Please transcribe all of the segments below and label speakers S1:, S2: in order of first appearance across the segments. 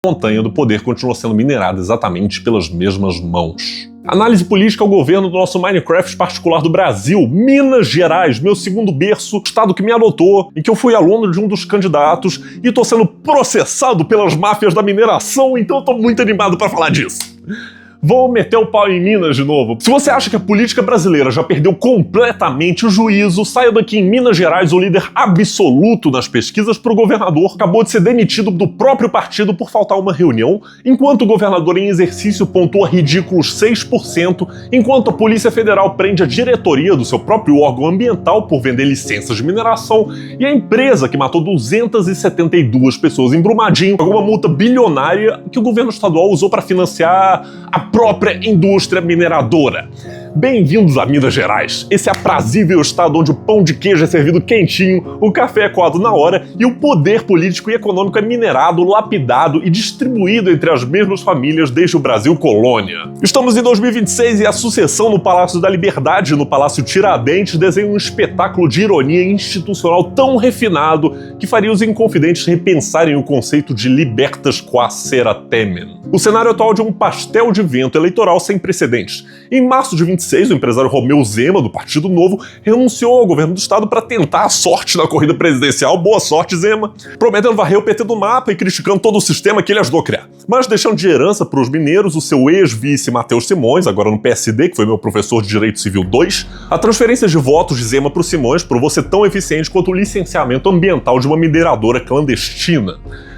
S1: A montanha do poder continua sendo minerada exatamente pelas mesmas mãos. Análise política ao governo do nosso Minecraft particular do Brasil, Minas Gerais, meu segundo berço, estado que me adotou, em que eu fui aluno de um dos candidatos e tô sendo processado pelas máfias da mineração, então eu tô muito animado para falar disso. Vou meter o pau em Minas de novo. Se você acha que a política brasileira já perdeu completamente o juízo, saiba que em Minas Gerais o líder absoluto nas pesquisas para o governador acabou de ser demitido do próprio partido por faltar uma reunião, enquanto o governador em exercício pontua ridículos 6%, enquanto a Polícia Federal prende a diretoria do seu próprio órgão ambiental por vender licenças de mineração, e a empresa que matou 272 pessoas em Brumadinho pagou uma multa bilionária que o governo estadual usou para financiar a própria indústria mineradora. Bem-vindos a Minas Gerais, esse aprazível estado onde o pão de queijo é servido quentinho, o café é coado na hora e o poder político e econômico é minerado, lapidado e distribuído entre as mesmas famílias desde o Brasil colônia. Estamos em 2026 e a sucessão no Palácio da Liberdade e no Palácio Tiradentes desenha um espetáculo de ironia institucional tão refinado que faria os inconfidentes repensarem o conceito de libertas quaesera temen. O cenário atual de um pastel de vento eleitoral sem precedentes. Em março de 26, o empresário Romeu Zema, do Partido Novo, renunciou ao governo do estado para tentar a sorte na corrida presidencial. Boa sorte, Zema! Prometendo varrer o PT do mapa e criticando todo o sistema que ele ajudou a criar. Mas deixando de herança para os mineiros o seu ex-vice Matheus Simões, agora no PSD, que foi meu professor de Direito Civil 2, a transferência de votos de Zema para o Simões provou ser tão eficiente quanto o licenciamento ambiental de uma mineradora clandestina.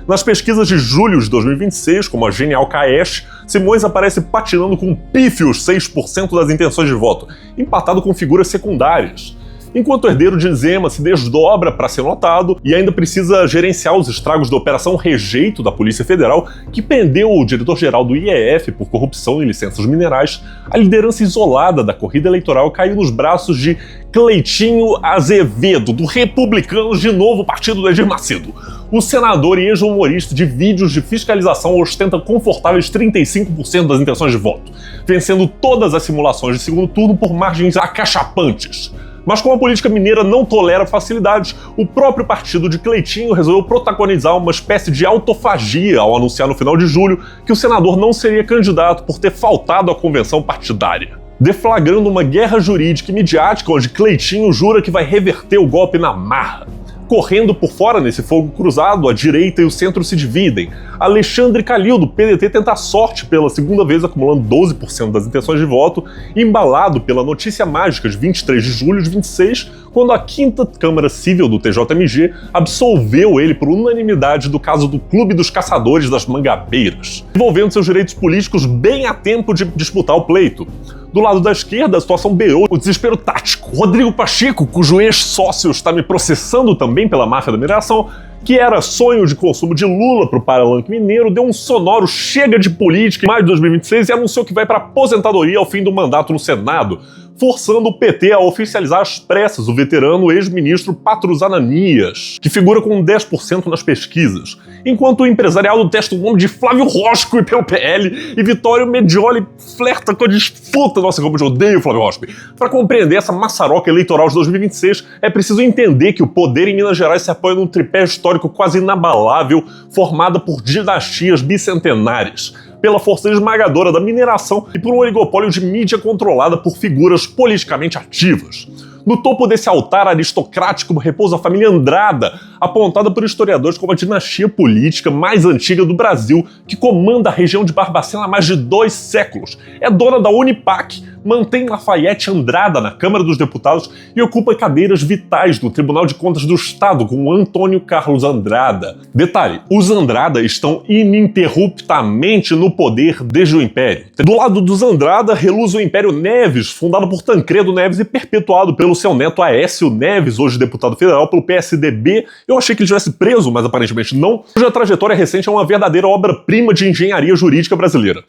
S1: Nas pesquisas de julho de 2026, como a Genial Cash, Simões aparece patinando com pífios 6% das intenções de voto, empatado com figuras secundárias. Enquanto o herdeiro de Zema se desdobra para ser notado e ainda precisa gerenciar os estragos da Operação Rejeito da Polícia Federal, que prendeu o diretor-geral do IEF por corrupção em licenças minerais, a liderança isolada da corrida eleitoral caiu nos braços de Cleitinho Azevedo, do Republicanos de Novo Partido do Edir Macedo. O senador e ex-humorista de vídeos de fiscalização ostenta confortáveis 35% das intenções de voto, vencendo todas as simulações de segundo turno por margens acachapantes. Mas como a política mineira não tolera facilidades, o próprio partido de Cleitinho resolveu protagonizar uma espécie de autofagia ao anunciar no final de julho que o senador não seria candidato por ter faltado à convenção partidária, deflagrando uma guerra jurídica e midiática onde Cleitinho jura que vai reverter o golpe na marra. Correndo por fora nesse fogo cruzado, a direita e o centro se dividem. Alexandre Calil, do PDT, tenta a sorte pela segunda vez, acumulando 12% das intenções de voto, embalado pela notícia mágica de 23 de julho de 26, quando a 5ª Câmara Civil do TJMG absolveu ele por unanimidade do caso do Clube dos Caçadores das Mangabeiras, envolvendo seus direitos políticos bem a tempo de disputar o pleito. Do lado da esquerda, a situação beirou o desespero tático. Rodrigo Pacheco, cujo ex-sócio está me processando também pela máfia da mineração, que era sonho de consumo de Lula para o Palanque Mineiro, deu um sonoro chega de política em maio de 2026 e anunciou que vai para aposentadoria ao fim do mandato no Senado, forçando o PT a oficializar às pressas o veterano ex-ministro Patrus Ananias, que figura com 10% nas pesquisas, enquanto o empresariado testa o nome de Flávio Rosco pelo PL e Vitório Medioli flerta com a disputa. Nossa, como eu odeio o Flávio Rosco. Para compreender essa maçaroca eleitoral de 2026, é preciso entender que o poder em Minas Gerais se apoia num tripé histórico quase inabalável, formado por dinastias bicentenárias, pela força esmagadora da mineração e por um oligopólio de mídia controlada por figuras politicamente ativas. No topo desse altar aristocrático repousa a família Andrada, apontada por historiadores como a dinastia política mais antiga do Brasil, que comanda a região de Barbacena há mais de 2 séculos. É dona da Unipac, mantém Lafayette Andrada na Câmara dos Deputados e ocupa cadeiras vitais no Tribunal de Contas do Estado com Antônio Carlos Andrada. Detalhe, os Andrada estão ininterruptamente no poder desde o Império. Do lado dos Andrada reluz o Império Neves, fundado por Tancredo Neves e perpetuado pelo seu neto Aécio Neves, hoje deputado federal pelo PSDB. Eu achei que ele tivesse preso, mas aparentemente não. Cuja trajetória recente é uma verdadeira obra-prima de engenharia jurídica brasileira.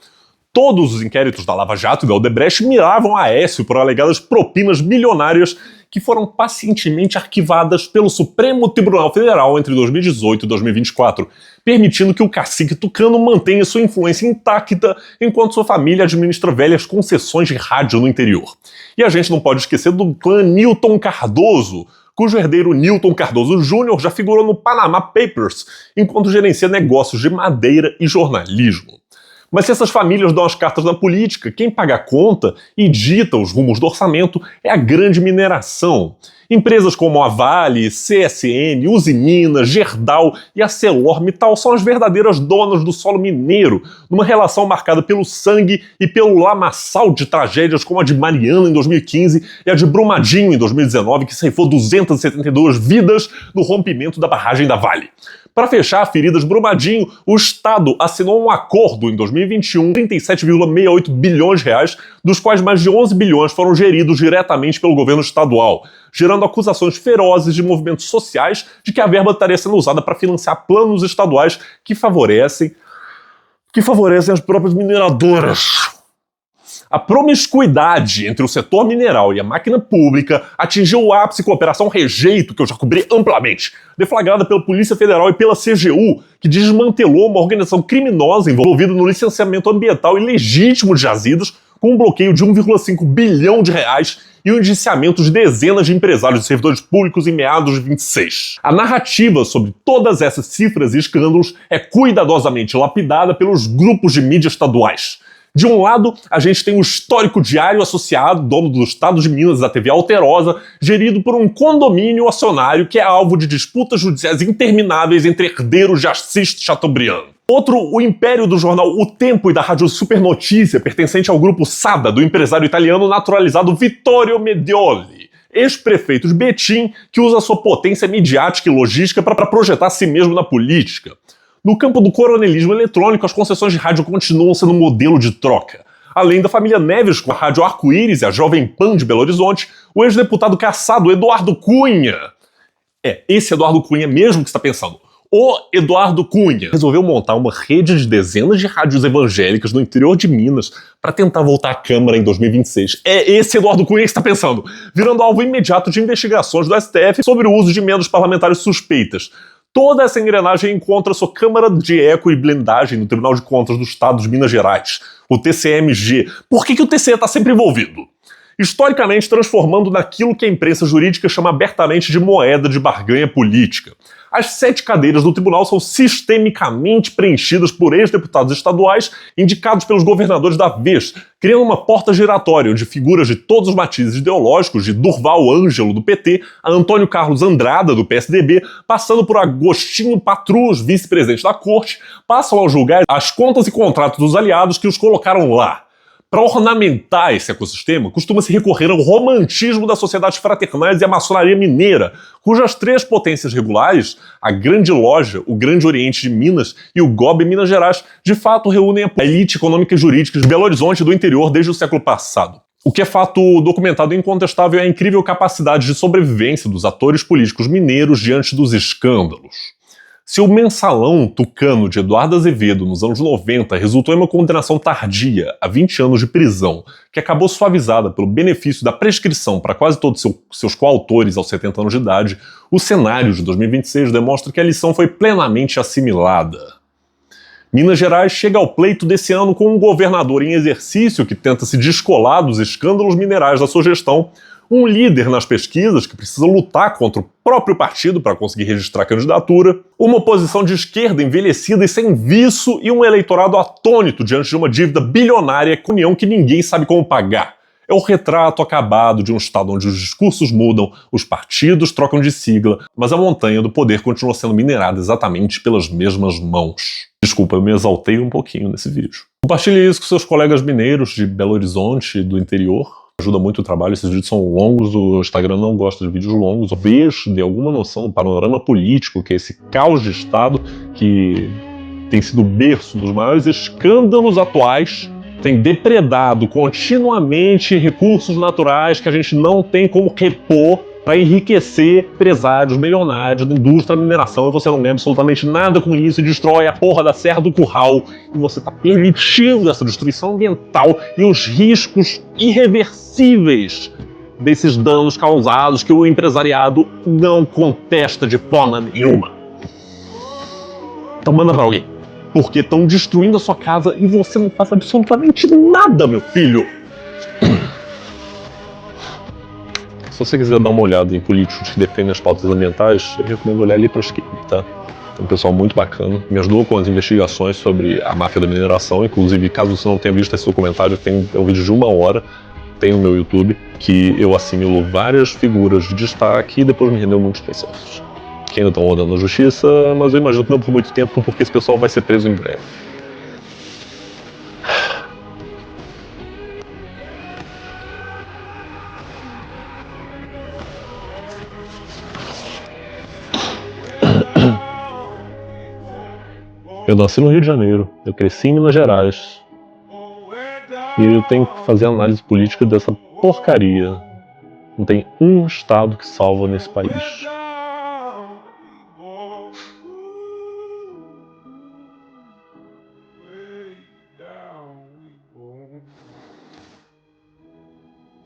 S1: Todos os inquéritos da Lava Jato e da Odebrecht miravam Aécio por alegadas propinas milionárias que foram pacientemente arquivadas pelo Supremo Tribunal Federal entre 2018 e 2024, permitindo que o cacique tucano mantenha sua influência intacta enquanto sua família administra velhas concessões de rádio no interior. E a gente não pode esquecer do clã Newton Cardoso, cujo herdeiro Newton Cardoso Jr. já figurou no Panama Papers, enquanto gerencia negócios de madeira e jornalismo. Mas se essas famílias dão as cartas na política, quem paga a conta e dita os rumos do orçamento é a grande mineração. Empresas como a Vale, CSN, Uzi Minas, Gerdau e a ArcelorMittal são as verdadeiras donas do solo mineiro, numa relação marcada pelo sangue e pelo lamaçal de tragédias como a de Mariana em 2015 e a de Brumadinho em 2019, que ceifou 272 vidas no rompimento da barragem da Vale. Para fechar a ferida de Brumadinho, o Estado assinou um acordo em 2021, 37,68 bilhões de reais, dos quais mais de 11 bilhões foram geridos diretamente pelo governo estadual, gerando acusações ferozes de movimentos sociais de que a verba estaria sendo usada para financiar planos estaduais que favorecem as próprias mineradoras. A promiscuidade entre o setor mineral e a máquina pública atingiu o ápice com a Operação Rejeito, que eu já cobri amplamente, deflagrada pela Polícia Federal e pela CGU, que desmantelou uma organização criminosa envolvida no licenciamento ambiental ilegítimo de jazidas, com um bloqueio de 1,5 bilhão de reais e o indiciamento de dezenas de empresários e servidores públicos em meados de 26. A narrativa sobre todas essas cifras e escândalos é cuidadosamente lapidada pelos grupos de mídia estaduais. De um lado, a gente tem o Histórico Diário Associado, dono do Estado de Minas da TV Alterosa, gerido por um condomínio acionário que é alvo de disputas judiciais intermináveis entre herdeiros de Assis Chateaubriand. Outro, o império do jornal O Tempo e da rádio Super Notícia, pertencente ao grupo Sada, do empresário italiano naturalizado Vittorio Medioli, ex-prefeito de Betim, que usa sua potência midiática e logística para projetar a si mesmo na política. No campo do coronelismo eletrônico, as concessões de rádio continuam sendo um modelo de troca. Além da família Neves com a Rádio Arco-Íris e a Jovem Pan de Belo Horizonte, o ex-deputado caçado Eduardo Cunha, esse Eduardo Cunha mesmo que está pensando, o Eduardo Cunha, resolveu montar uma rede de dezenas de rádios evangélicas no interior de Minas para tentar voltar à Câmara em 2026. É esse Eduardo Cunha que está pensando, virando alvo imediato de investigações do STF sobre o uso de emendas parlamentares suspeitas. Toda essa engrenagem encontra sua câmara de eco e blindagem no Tribunal de Contas do Estado de Minas Gerais, o TCMG. Por que o TCE está sempre envolvido? Historicamente transformando naquilo que a imprensa jurídica chama abertamente de moeda de barganha política. As 7 cadeiras do tribunal são sistemicamente preenchidas por ex-deputados estaduais indicados pelos governadores da vez, criando uma porta giratória onde figuras de todos os matizes ideológicos, de Durval Ângelo, do PT, a Antônio Carlos Andrada, do PSDB, passando por Agostinho Patrus, vice-presidente da corte, passam a julgar as contas e contratos dos aliados que os colocaram lá. Para ornamentar esse ecossistema, costuma-se recorrer ao romantismo das sociedades fraternais e à maçonaria mineira, cujas 3 potências regulares, a Grande Loja, o Grande Oriente de Minas e o GOB Minas Gerais, de fato reúnem a elite econômica e jurídica de Belo Horizonte e do interior desde o século passado. O que é fato documentado e incontestável é a incrível capacidade de sobrevivência dos atores políticos mineiros diante dos escândalos. Se o mensalão tucano de Eduardo Azevedo nos anos 90 resultou em uma condenação tardia a 20 anos de prisão, que acabou suavizada pelo benefício da prescrição para quase todos seus coautores aos 70 anos de idade, o cenário de 2026 demonstra que a lição foi plenamente assimilada. Minas Gerais chega ao pleito desse ano com um governador em exercício que tenta se descolar dos escândalos minerais da sua gestão, um líder nas pesquisas que precisa lutar contra o próprio partido para conseguir registrar a candidatura, uma oposição de esquerda envelhecida e sem viço e um eleitorado atônito diante de uma dívida bilionária com união que ninguém sabe como pagar. É o retrato acabado de um estado onde os discursos mudam, os partidos trocam de sigla, mas a montanha do poder continua sendo minerada exatamente pelas mesmas mãos. Desculpa, eu me exaltei um pouquinho nesse vídeo. Compartilhe isso com seus colegas mineiros de Belo Horizonte e do interior. Ajuda muito o trabalho, esses vídeos são longos, o Instagram não gosta de vídeos longos. Vejo de alguma noção do panorama político, que é esse caos de Estado que tem sido o berço dos maiores escândalos atuais, tem depredado continuamente recursos naturais que a gente não tem como repor para enriquecer empresários milionários da indústria da mineração, e você não ganha absolutamente nada com isso e destrói a porra da Serra do Curral, e você está permitindo essa destruição ambiental e os riscos irreversíveis desses danos causados que o empresariado não contesta de forma nenhuma. Então manda pra alguém, porque estão destruindo a sua casa e você não faz absolutamente nada, meu filho. Se você quiser dar uma olhada em políticos que defendem as pautas ambientais, eu recomendo olhar ali para a esquerda, tá? É um pessoal muito bacana. Me ajudou com as investigações sobre a máfia da mineração. Inclusive, caso você não tenha visto esse documentário, tem um vídeo de 1 hora, tem no meu YouTube, que eu assimilo várias figuras de destaque e depois me rendeu muitos processos. Que ainda estão rodando na justiça, mas eu imagino que não por muito tempo, porque esse pessoal vai ser preso em breve. Eu nasci no Rio de Janeiro, eu cresci em Minas Gerais. E eu tenho que fazer análise política dessa porcaria. Não tem um estado que salva nesse país.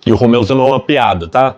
S1: E o Romeu não é uma piada, tá?